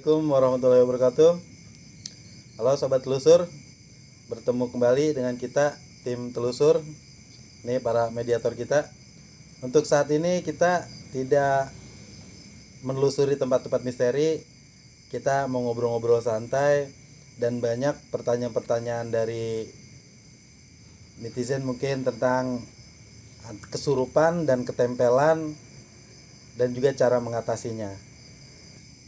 Assalamualaikum warahmatullahi wabarakatuh. Halo sobat telusur, bertemu kembali dengan kita tim telusur. Ini para mediator kita. Untuk saat ini kita tidak menelusuri tempat-tempat misteri. Kita mau ngobrol-ngobrol santai dan banyak pertanyaan-pertanyaan dari netizen mungkin tentang kesurupan dan ketempelan dan juga cara mengatasinya.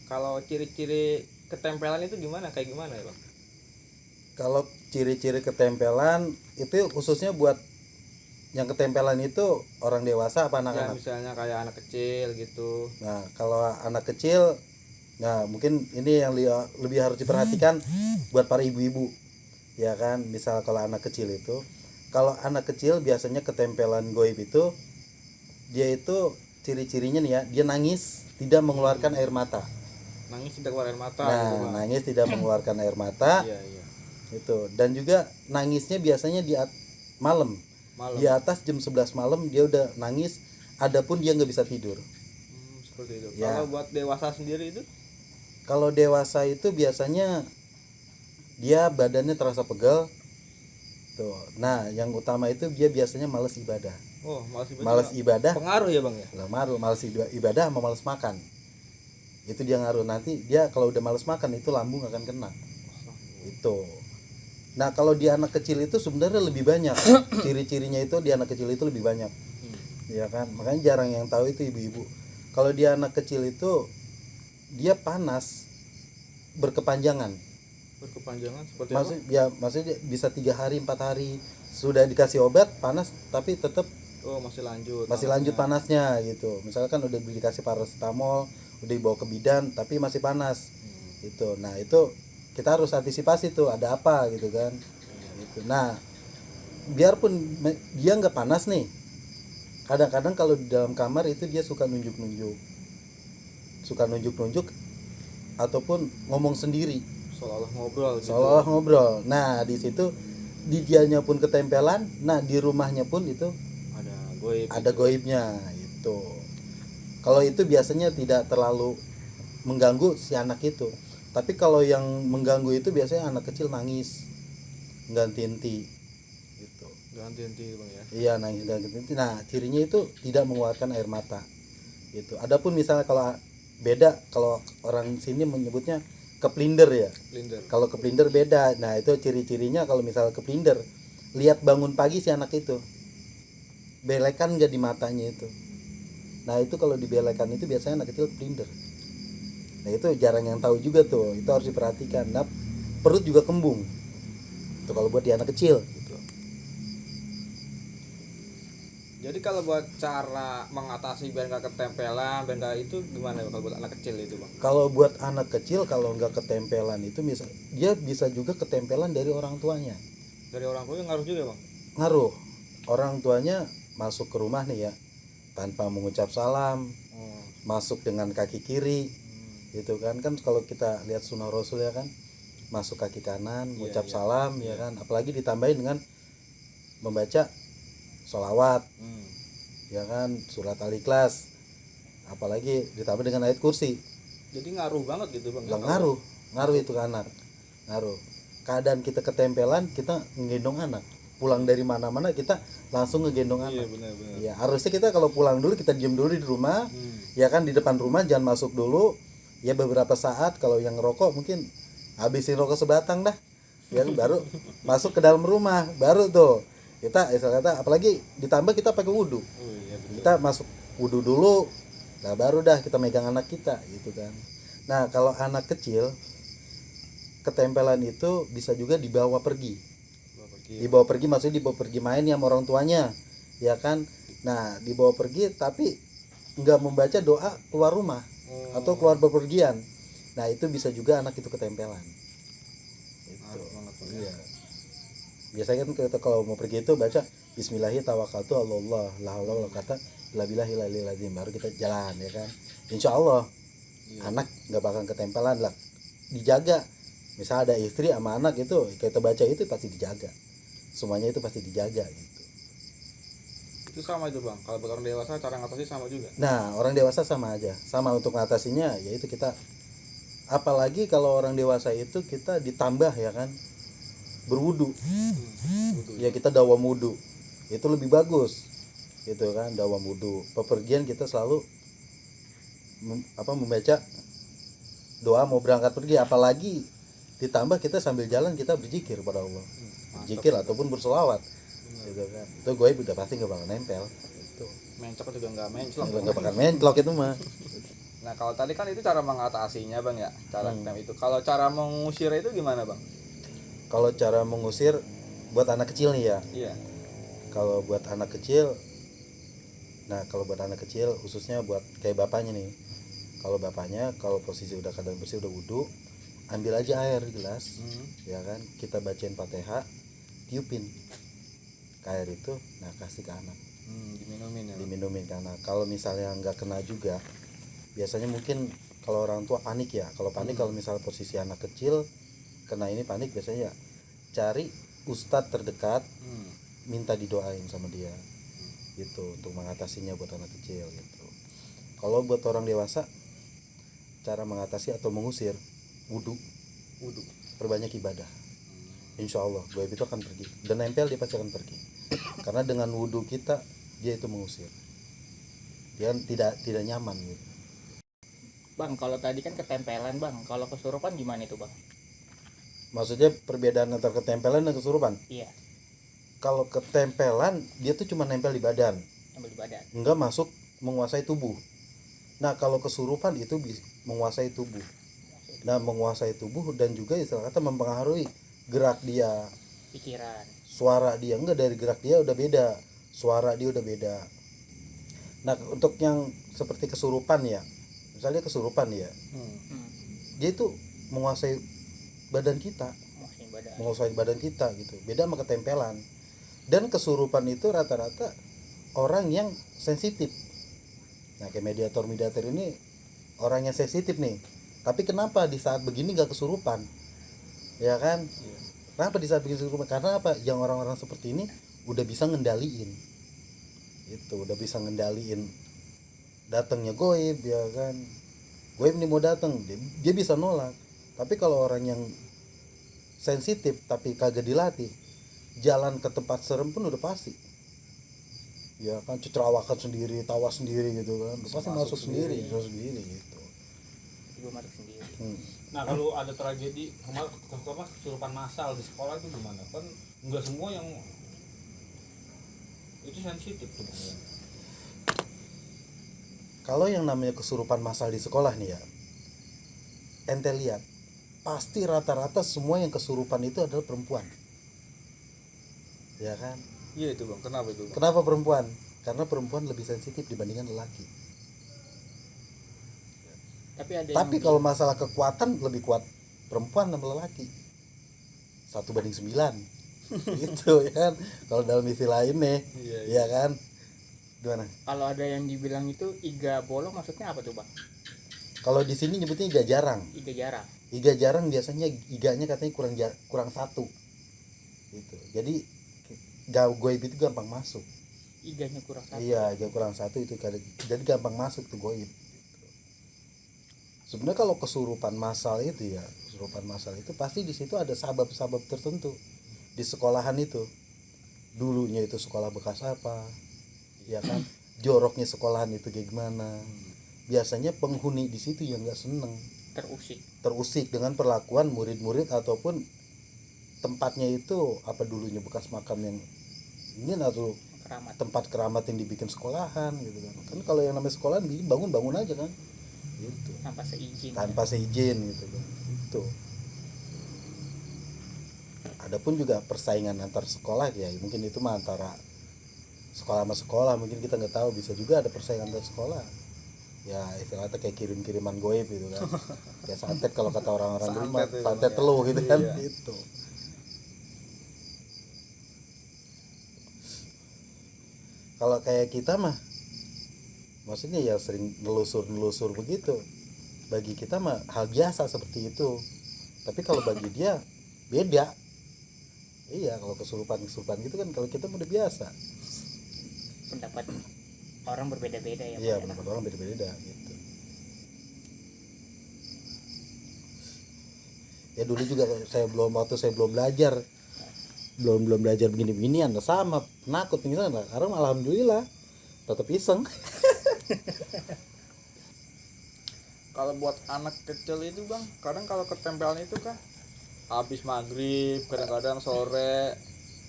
Kalau ciri-ciri ketempelan itu kayak gimana ya Bang? Kalau ciri-ciri ketempelan itu khususnya buat yang ketempelan itu orang dewasa apa Ya anak-anak? misalnya kayak anak kecil gitu. Nah, kalau anak kecil, nah mungkin ini yang lebih harus diperhatikan buat para ibu-ibu, ya kan? Misal kalau anak kecil itu, kalau anak kecil biasanya ketempelan goib itu, dia itu ciri-cirinya nih ya, dia nangis tidak mengeluarkan air mata. Nangis tidak keluar air mata Nah, gitu Bang. nangis tidak mengeluarkan air mata. Iya, iya. Itu. Dan juga nangisnya biasanya malam. Malam. Di atas jam 11 malam dia udah nangis, adapun dia nggak bisa tidur. Seperti itu. Ya. Kalau buat dewasa sendiri itu? Kalau dewasa itu biasanya dia badannya terasa pegal. Tuh. Nah, yang utama itu dia biasanya malas ibadah. Oh, Malas ibadah. Pengaruh ya Bang ya? Malas ibadah sama malas makan. Itu dia ngaruh. Nanti dia kalau udah malas makan itu lambung akan kena. Itu. Nah, kalau di anak kecil itu sebenarnya lebih banyak. Ciri-cirinya itu di anak kecil itu lebih banyak. Ya kan? Makanya jarang yang tahu itu ibu-ibu. Kalau di anak kecil itu dia panas berkepanjangan. Berkepanjangan seperti apa? Maksudnya bisa 3 hari 4 hari sudah dikasih obat panas tapi tetap masih lanjut. Lanjut panasnya gitu. Misalkan udah dikasih paracetamol, udah dibawa ke bidan tapi masih panas. Itu. Nah, itu kita harus antisipasi tuh ada apa gitu kan. Gitu. Nah, biarpun dia nggak panas nih, kadang-kadang kalau di dalam kamar itu dia suka nunjuk-nunjuk ataupun ngomong sendiri seolah ngobrol. Nah, di situ di dianya pun ketempelan, nah di rumahnya pun itu ada goibnya itu. Kalau itu biasanya tidak terlalu mengganggu si anak itu. Tapi kalau yang mengganggu itu biasanya anak kecil nangis ganti inti gitu. Ganti inti Bang ya. Iya, nangis ganti inti. Nah, cirinya itu tidak mengeluarkan air mata. Gitu. Adapun misalnya kalau beda, kalau orang sini menyebutnya keplinder ya. Kalau keplinder beda. Nah, itu ciri-cirinya kalau misalnya keplinder, lihat bangun pagi si anak itu. Belekan enggak di matanya itu. Nah, itu kalau dibelekan itu biasanya anak kecil keplinder. Nah, itu jarang yang tahu juga tuh. Itu harus diperhatikan. Nah, perut juga kembung. Itu kalau buat di anak kecil gitu. Jadi kalau buat cara mengatasi biar nggak ketempelan, biar nggak itu gimana ya kalau buat anak kecil itu Bang? Kalau buat anak kecil kalau nggak ketempelan itu dia bisa juga ketempelan dari orang tuanya. Dari orang tuanya ngaruh juga Bang? Ngaruh. Orang tuanya masuk ke rumah nih ya tanpa mengucap salam, masuk dengan kaki kiri, gitu kan kalau kita lihat sunnah Rasul ya kan, masuk kaki kanan, mengucap salam ya kan, apalagi ditambahin dengan membaca sholawat, ya kan, surat Al-Ikhlas, apalagi ditambah dengan ayat kursi. Jadi ngaruh banget gitu Bang? Ngaruh itu ke anak, ngaruh. Keadaan kita ketempelan, kita ngegendong anak. Pulang dari mana-mana kita langsung ngegendong anak. Benar. Ya, harusnya kita kalau pulang dulu kita diem dulu di rumah, ya kan, di depan rumah jangan masuk dulu. Ya beberapa saat, kalau yang ngerokok mungkin habisin rokok sebatang dah. Ya baru masuk ke dalam rumah, baru tuh kita apalagi ditambah kita pakai wudhu. Kita masuk wudhu dulu, nah baru dah kita megang anak kita gitu kan. Nah, kalau anak kecil ketempelan itu bisa juga dibawa pergi maksudnya dibawa pergi main ya sama orang tuanya, ya kan. Nah, dibawa pergi tapi nggak membaca doa keluar rumah atau keluar bepergian. Nah, itu bisa juga anak itu ketempelan itu. Iya, biasanya kan kita kalau mau pergi itu baca Bismillahirrahmanirrahim, la haula wala quwata illa billahil azim, baru kita jalan ya kan. Insya Allah anak nggak bakal ketempelan lah, dijaga. Misal ada istri sama anak itu kita baca itu pasti dijaga, semuanya itu pasti dijaga gitu. Itu sama itu Bang, kalau buat orang dewasa cara ngatasi sama juga? Nah, orang dewasa sama aja, sama untuk mengatasinya yaitu kita apalagi kalau orang dewasa itu kita ditambah ya kan berwudu, ya kita dawam wudu itu lebih bagus gitu kan. Dawam wudu pepergian kita selalu membaca doa mau berangkat pergi, apalagi ditambah kita sambil jalan kita berzikir pada Allah, berzikir ataupun berselawat gitu kan. Itu gue udah pasti gak bakal nempel itu, Mencok juga nggak menclok. nggak bakal mentlok itu mah. Nah kalau tadi kan itu cara mengatasinya bang ya, cara ketem itu. Kalau cara mengusir itu gimana bang? Kalau cara mengusir buat anak kecil nih ya, Iya. kalau buat anak kecil, nah kalau buat anak kecil khususnya buat kayak bapaknya nih, kalau bapaknya kalau posisi udah keadaan bersih udah wudhu, ambil aja air gelas, ya kan, kita bacain Fatihah, tiupin ke air itu, nah kasih ke anak, Diminumin ya. diminumin ke anak. Kalau misalnya nggak kena juga, biasanya mungkin kalau orang tua panik ya, kalau panik kalau misalnya posisi anak kecil kena ini panik, biasanya cari ustadz terdekat, minta didoain sama dia gitu untuk mengatasinya buat anak kecil gitu. Kalau buat orang dewasa, cara mengatasi atau mengusir wudhu, perbanyak ibadah, insya Allah gue itu akan pergi dan nempel, dia pasti akan pergi karena dengan wudhu kita dia itu mengusir, dia tidak nyaman gitu. Bang, kalau tadi kan ketempelan bang, kalau kesurupan gimana itu bang? Maksudnya perbedaan antara ketempelan dan kesurupan? Iya, Kalau ketempelan dia tuh cuma nempel di badan, ambil di badan. enggak masuk menguasai tubuh. Nah kalau kesurupan itu menguasai tubuh, nah menguasai tubuh dan juga istilah kata mempengaruhi gerak dia, Pikiran. suara dia, enggak, dari gerak dia udah beda, suara dia udah beda. Nah untuk yang seperti kesurupan ya, misalnya kesurupan ya, dia itu menguasai badan kita, Menguasai badan. menguasai badan kita gitu, beda sama ketempelan. Dan kesurupan itu rata-rata orang yang sensitif. Nah kayak mediator ini orang yang sensitif nih, tapi kenapa di saat begini gak kesurupan, ya kan? Kenapa di saat begini kesurupan? Karena apa? Yang orang-orang seperti ini udah bisa ngendaliin itu, udah bisa ngendaliin datangnya goib, ya kan, goib nih mau datang, dia bisa nolak. Tapi kalau orang yang sensitif tapi kagak dilatih, jalan ke tempat serem pun udah pasti, ya kan, cecerawakan sendiri, tawa sendiri gitu kan, udah pasti masuk sendiri gitu. Gue masuk sendiri. Nah kalau ada tragedi kesurupan massal di sekolah itu gimana? Kan nggak semua yang itu sensitif tuh. Kalau yang namanya kesurupan massal di sekolah nih ya, ente lihat pasti rata-rata semua yang kesurupan itu adalah perempuan, ya kan? Iya itu bang. Kenapa itu bang? Kenapa perempuan? Karena perempuan lebih sensitif dibandingkan lelaki. Tapi kalau masalah kekuatan lebih kuat perempuan sama lelaki, 1:9 gitu ya kan, kalau dalam istilah ini. Iya kan, gimana? Kalau ada yang dibilang itu iga bolong, maksudnya apa tuh bang? Kalau di sini nyebutnya iga jarang. Iga jarang. Iga jarang biasanya iganya katanya kurang satu gitu, jadi goib itu gampang masuk. Iganya kurang satu. Iya, iga kurang satu itu jadi gampang masuk tuh goib. Sebenarnya kalau kesurupan massal itu ya, kesurupan massal itu pasti di situ ada sabab-sabab tertentu. Di sekolahan itu, dulunya itu sekolah bekas apa, ya kan, joroknya sekolahan itu kayak gimana. Biasanya penghuni di situ yang nggak seneng, terusik dengan perlakuan murid-murid ataupun tempatnya itu, apa dulunya bekas makam yang ini atau tempat keramat yang dibikin sekolahan gitu kan. Kan kalau yang namanya sekolahan bangun aja kan. Gitu. Tanpa seizin gitu kan. Itu. Adapun juga persaingan antar sekolah ya, mungkin itu mah antara sekolah sama sekolah, mungkin kita nggak tahu, bisa juga ada persaingan antar sekolah. Ya istilahnya kayak kirim-kiriman goib gitu kan. Kayak santet kalau kata orang-orang dulu mah, santet teluh gitu kan. Gitu. Kalau kayak kita mah maksudnya ya sering nelusur begitu, bagi kita mah hal biasa seperti itu, tapi kalau bagi dia beda. Iya, kalau kesurupan gitu kan, kalau kita udah biasa. Pendapat orang berbeda-beda ya. Iya, pendapat orang beda-beda gitu. Ya dulu juga waktu saya belum belajar begini-beginian sama penakut pingsan lah. Sekarang alhamdulillah tetap iseng. Kalau buat anak kecil itu bang, kadang kalau ketempelan itu kan habis maghrib, kadang-kadang sore,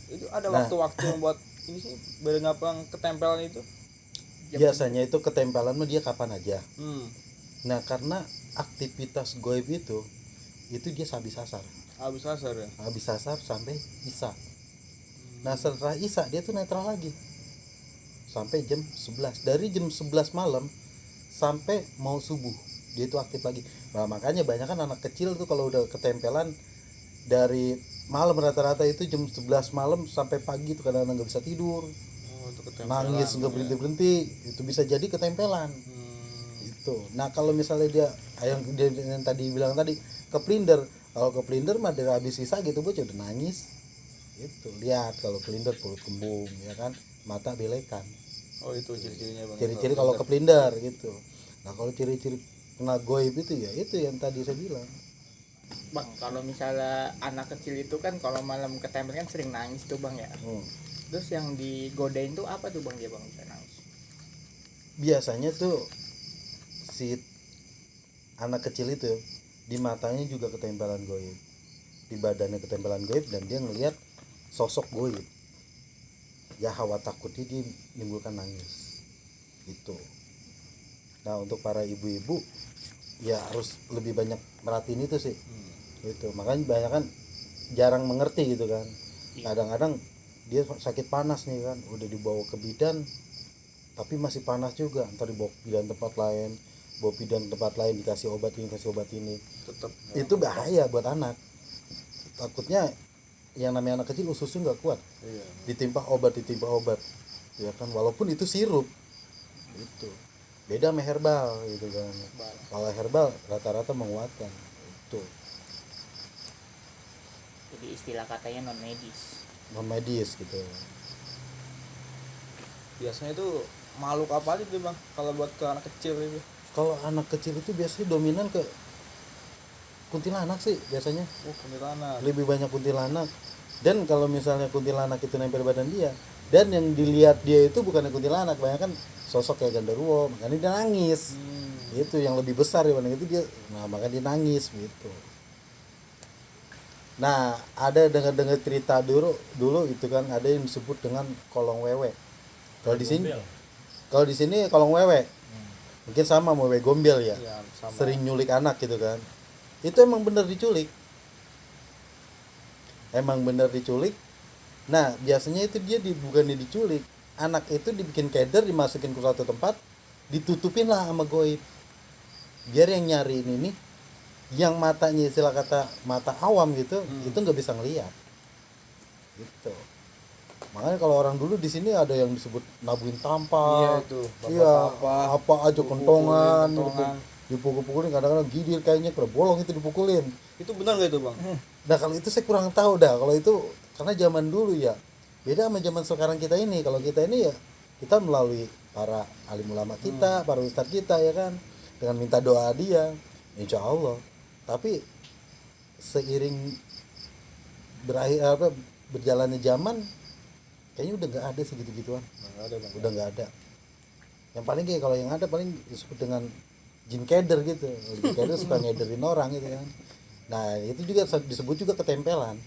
itu ada Nah. waktu-waktu yang buat ini sih bareng apa ketempelan itu. Biasanya itu ketempelan mah dia kapan aja. Hmm. Nah karena aktivitas goib itu dia habis asar. Habis asar ya. Habis asar sampai isya. Nah setelah isya dia tuh netral lagi sampai jam 11. Dari jam 11 malam sampai mau subuh dia itu aktif lagi. Nah makanya banyak kan anak kecil tuh kalau udah ketempelan dari malam rata-rata itu jam 11 malam sampai pagi tuh kadang-kadang nggak bisa tidur, Oh, itu ketempelan. nangis nggak berhenti-berhenti, itu bisa jadi ketempelan. Itu. Nah kalau misalnya dia yang tadi bilang tadi kepelinder, kalau kepelinder mah dari habis sisa gitu bocah udah nangis. Itu lihat kalau kepelinder perut kembung ya kan, mata belekan. Oh itu ciri-cirinya bang. Ciri-ciri kalau kepelinder gitu. Nah kalau ciri-ciri kena goib itu ya itu yang tadi saya bilang. Bang, kalau misalnya anak kecil itu kan kalau malam ketempelan kan sering nangis tuh bang ya. Terus yang digodain tuh apa tuh bang dia bang bisa nangis? Biasanya tuh si anak kecil itu di matanya juga ketempelan goib, di badannya ketempelan goib, dan dia ngelihat sosok goib. Ya hawa takutnya dia menimbulkan nangis itu. Nah untuk para ibu-ibu ya harus lebih banyak merhatiin itu sih. Itu makanya banyak kan jarang mengerti gitu kan. Kadang-kadang dia sakit panas nih kan, udah dibawa ke bidan tapi masih panas juga, ntar dibawa ke bidan tempat lain, dikasih obat ini tetap itu bahaya buat anak. Takutnya yang namanya anak kecil ususnya nggak kuat, ditimpa obat ya kan, walaupun itu sirup. Itu beda sama herbal gitu kan. Kalau herbal rata-rata menguatkan itu. Jadi istilah katanya non medis gitu. biasanya itu makhluk apa aja tuh bang kalau buat ke anak kecil itu? Kalau anak kecil itu biasanya dominan ke kuntilanak sih biasanya. Kuntilanak. Lebih banyak kuntilanak. Dan kalau misalnya kuntilanak itu nempel badan dia, dan yang dilihat dia itu bukan kuntilanak, banyak kan sosok kayak genderuwo, makanya dia nangis. Itu yang lebih besar dibanding itu dia, nah makanya dia nangis gitu. Nah ada dengar cerita dulu itu kan ada yang disebut dengan kolong wewe. Kalau di sini kolong wewe, mungkin sama wewe gombel ya, Sama. sering nyulik anak gitu kan. Itu emang bener diculik. Nah biasanya itu dia bukannya diculik, anak itu dibikin keder, dimasukin ke suatu tempat, ditutupin lah sama goib, biar yang nyariin ini, yang matanya istilah kata mata awam gitu, itu nggak bisa ngelihat gitu. Makanya kalau orang dulu di sini ada yang disebut nabuin tampar, apa aja kentongan, dipukul-pukulin, kadang-kadang gidir kayaknya bolong itu dipukulin. Itu benar nggak itu bang? Nah kalau itu saya kurang tahu dah. Kalau itu karena zaman dulu ya beda sama zaman sekarang kita ini. Kalau kita ini ya kita melalui para alim ulama kita, para ustadz kita ya kan, dengan minta doa dia, insya Allah. Tapi seiring berjalannya zaman, kayaknya udah nggak ada segitu-gituan. Udah nggak ada. Yang paling kayak kalau yang ada paling disebut dengan jin keder gitu. Jin keder suka ngederin orang gitu kan. Nah itu juga disebut juga ketempelan.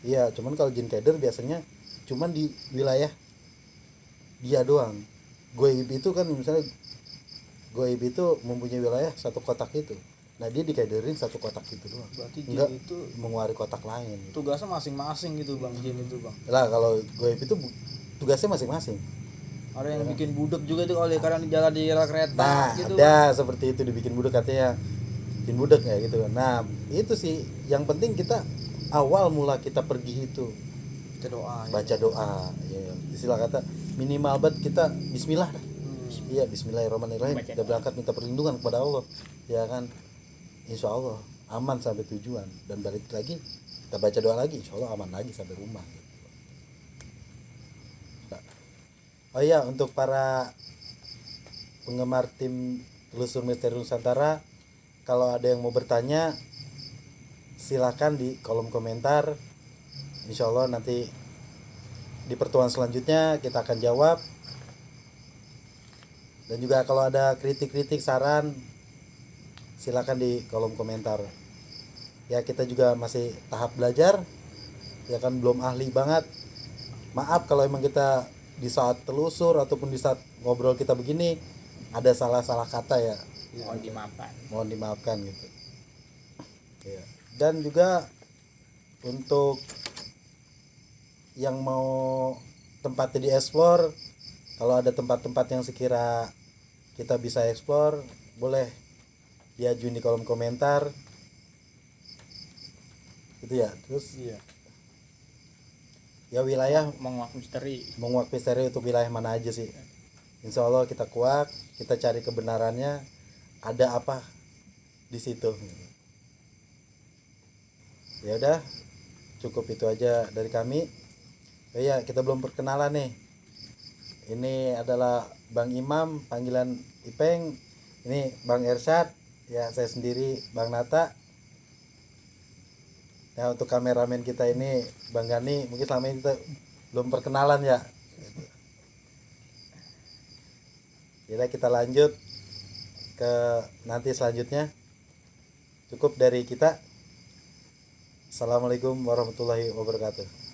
Iya, cuman kalau jin keder biasanya cuman di wilayah dia doang. Goib itu kan misalnya goib itu mempunyai wilayah satu kotak itu. Nah dia dikederin satu kotak itu doang. Berarti jin enggak itu menguari kotak lain. tugasnya masing-masing gitu bang, jin itu bang. Lah kalau goib itu tugasnya masing-masing. Ada yang bikin budek juga itu kalau kadang di jalan kereta. Nah gitu, ada bang. Seperti itu dibikin budek katanya. Bikin budek ya gitu. Nah itu sih yang penting kita awal mula kita pergi itu baca doa ya. Istilah kata minimal banget kita bismillah dah. Iya bismillahirrahmanirrahim, kita berangkat minta perlindungan kepada Allah ya kan, insya Allah aman sampai tujuan, dan balik lagi kita baca doa lagi, insya Allah aman lagi sampai rumah gitu. Oh iya, untuk para penggemar tim Telusur Misteri Nusantara, kalau ada yang mau bertanya silakan di kolom komentar. Insya Allah nanti di pertemuan selanjutnya kita akan jawab. Dan juga kalau ada kritik-kritik, saran, silakan di kolom komentar. Ya kita juga masih tahap belajar, ya kan belum ahli banget. Maaf kalau emang kita di saat telusur ataupun di saat ngobrol kita begini ada salah-salah kata ya. Mohon dimaafkan. Mohon dimaafkan gitu. Ya. Dan juga untuk yang mau tempatnya dieksplor, kalau ada tempat-tempat yang sekira kita bisa eksplor, boleh diajuin di kolom komentar gitu ya. Terus Iya. ya wilayah Menguak misteri. menguak misteri untuk wilayah mana aja sih. Insya Allah kita kuak, kita cari kebenarannya ada apa di situ. Ya udah, cukup itu aja dari kami. Oh iya, kita belum perkenalan nih. Ini adalah Bang Imam, panggilan Ipeng. Ini Bang Ersyad, ya saya sendiri Bang Nata. Nah untuk kameramen kita ini Bang Gani, mungkin selama ini kita belum perkenalan ya. Jadi kita lanjut ke nanti selanjutnya. Cukup dari kita. Assalamualaikum warahmatullahi wabarakatuh.